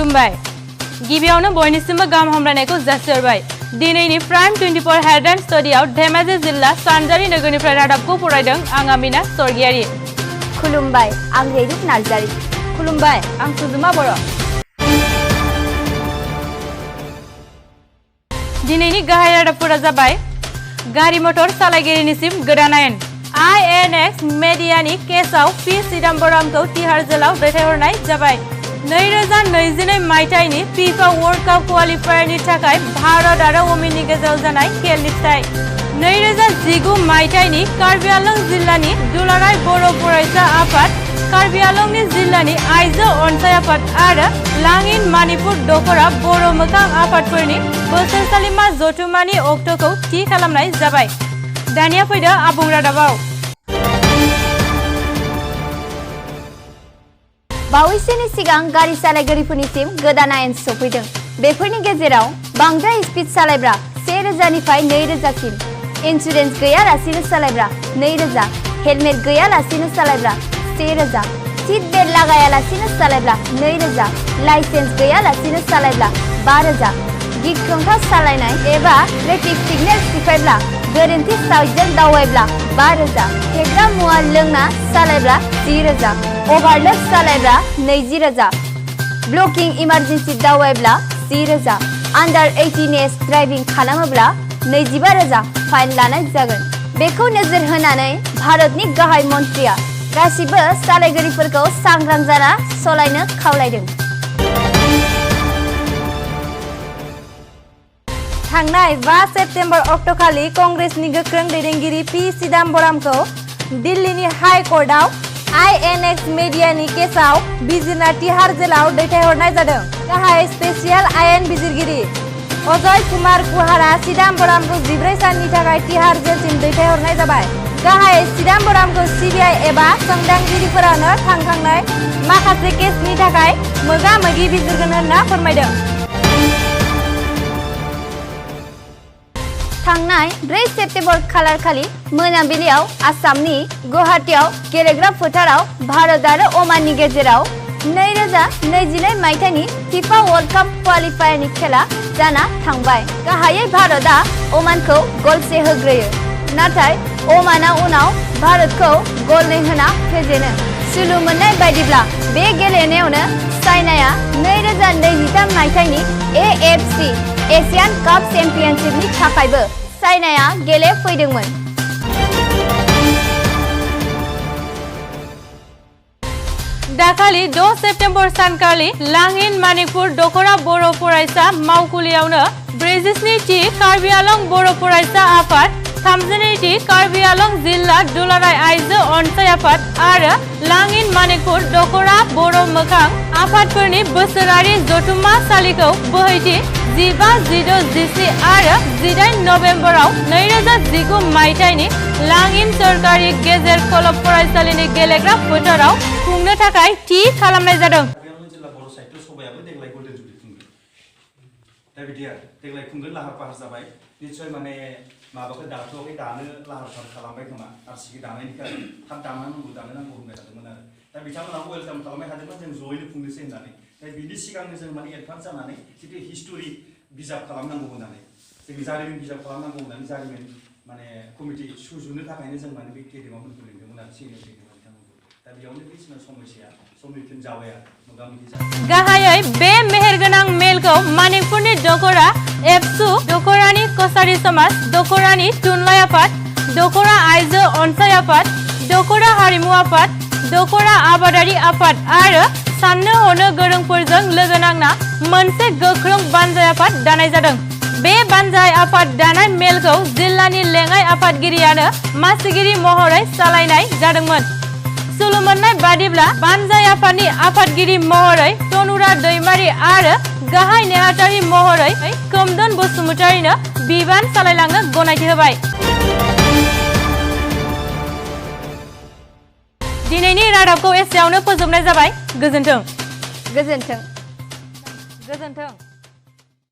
खुलुमबाय गिबियावनो बयनिसिमबो गाहाम हामलायनायखौ जासिहरबाय दिनैनि प्राइम 24 हेडलाइन स्टुडियाव धेमाजि जिल्ला सानजारि नोगोरनिफ्राय रादाबखौ फरायदों आं आमिना सरगियारि खुलुमबाय आं रेनुक नार्जारि खुलुमबाय आं सुजुमा बर' दिनैनि गाहाय रादाबफोरा जाबाय गारि मटर सालायगिरिनिसिम गोदान आयेन INX मेडियानि केसआव पि चिदम्बरमखौ तिहार जेलाव दैथायहरनाय जाबाय 2022 मायथाइनि FIFA वर्ल्ड कप क्वालिफायरनि थाखाय भारत आरो ओमाननि गेजेराव जानाय खेलनि फिथाय 2019 मायथाइनि कार्बि आंलं जिल्लानि दुलाराय बर' फरायसा आफाद कार्बि आंलंनि जिल्लानि आइजो अनसाय आफाद आरो लांगिन मणिपुर दखरा बर' मोखां आफादफोरनि बोसोरसालिमा जथुमानि अक्ट'खौ थि खालामनाय जाबाय दानिया फैदो आबुं रादाबाव बावैसोनि सिगां गारि सालायगिरिफोरनिसिम गोदान आयेन सफैदों बेफोरनि गेजेराव बांद्राय स्पिड सालायब्रा 1000 निफ्राय 2000 सिम इन्सुरेन्स गैयालासेनो सालायब्रा 2000 हेलमेट गैयालासेनो सालायब्रा 1000 सीट बेल्ट लागायालासेनो सालायब्ला 2000 लाइसेन्स गैयालासेनो सालायब्ला 5000 गिख्रंथाव सालायनाय एबा ट्रेफिक सिगनेल सिफायब्ला गोरोन्थि साइडजों दावबायब्ला 5000 फेग्रा मुवा लोंना सालायब्ला 10000 ओभारलोड सालायब्ला 20000 ब्लकिं इमारजेन्सि दावबायब्ला 10000 आन्डार 18 एज ड्राइभिं खालामोब्ला 25000 फाइन लानाय जागोन बेखौ नोजोर होनानै भारतनि गाहाय मन्थ्रिया गासिबो सालायगिरिफोरखौ सांग्रां जाना सालायनो खावलायदों थांनाय 5 सेप्तेम्बर अक्ट'खालि कंग्रेसनि गोख्रों दैदेनगिरि पि चिदम्बरमखौ दिल्लीनि हाई कर्टआव INX मेडियानि केसआव बिजिरना तिहार जेलाव दैथायहरनाय जादों गाहाय स्पेसियेल आयेन बिजिरगिरि अजय कुमार कुहारा चिदम्बरमखौ 14 साननि थाखाय तिहार जेलसिम दैथायहरनाय जाबाय गाहाय चिदम्बरमखौ CBI एबा संदांगिरिफोरानो थांखांनाय माखासे केसनि थाखाय मोगा-मोगि बिजिरगोन होनना फोरमायदों थांनाय 4 सेप्तेम्बर खालारखालि मोनाबिलियाव आसामनि गुवाहाटीआव गेलेग्रा फोथाराव भारत आरो ओमाननि गेजेराव 2022 मायथाइनि FIFA वर्ल्ड कप क्वालिफायरनि खेला जाना थांबाय गाहायै भारतआ ओमानखौ गलसे होग्रोयो नाथाय ओमानआ उनाव भारतखौ गल 2 होना फेजेनो सुलु मोननाय बायदिब्ला बे गेलेनायावनो चाइनाया 2023 मायथाइनि AFC एशियान काप चेम्पियनशिपनि थाखायबो चाइनाया गेलेफैदोंमोन दाखालि 6 सेप्तेम्बर सानखालि लांगिन मणिपुर दखरा बर' फरायसा मावखुलियावनो 47थि कार्बि आंलं बर' फरायसा आफाद 32थि कार्बि आंलं जिल्ला दुलाराय आइजो अनसाय आफाद आरो लांगिन मणिपुर दखरा बर' मोखां आफादफोरनि बोसोरारि जथुम्मासालिखौ बोहैथि 15, 16, 17 आरो 18 नभेम्बराव 2019 मायथाइनि लांगिन सरकारि गेजेर खलब फरायसालिनि गेलेग्रा फोथाराव खुंनो थाखाय थि खालामनाय जादों जिल्ला बर' साहित्य सभायाबो देग्लाय गल्डेन जुबलि खुंगोन दा बिदि आरो देग्लाय खुंगोन लाहार फाहार जाबाय निश्चय माने माबाखौ दाथ'वाखै दानो लाहार फाहार खालामबाय खोमा आरसिखौ दानायनिखाय थाब दानो नांगौ होनबाय थादोंमोन आरो दा बिथांमोना वेलकाम खालामबाय थादोंमोन जों जयैनो खुंनोसै होननानै दा बिनि सिगांनो जों माने एडभान्स जानानै जितु हिस्टरि बिजाब खालामनांगौ होननानै जोंनि जारिमिन बिजाब खालामनांगौ होननानै जारिमिन माने कमिटि सुजुनो थाखायनो जों माने बे गेदेमाफोरखौ लिंदोंमोन आरो सिनियर गेदेमा बिथांमोनखौ दा बेयावनो बे समस्या समितिन जाबाय आरो मोगा-मोगि गाहायै बे मेहेरगोनां मेलखौ मणिपुरनि दखरा एबसु दखरानि कसारी समाज दखरानि थुनलाइ आफाद दखरा आइजो अनसाय आफाद दखरा हारिमु आफाद दखरा आबादारि आफाद आरो साननो हनो गोरोंफोरजों लोगो नांना मोनसे गोख्रों बानजाय आफाद दानाय जादों बे बानजाय आफाद दानाय मेलखौ जिल्लानि लेङाइ आफादगिरियानो मासिगिरि महरै सालायनाय जादोंमोन सुलु मोननाय बादिब्ला बानजाय आफादनि आफादगिरि महरै तनुरा दैमारि आरो गाहाय नेहाथारि महरै खोमदोन बसुमतारिनो बिबान सालायलांनो गनायथि होबाय दिनैनि रादाबखौ एसेयावनो फोजोबनाय जाबाय गोजोन्थों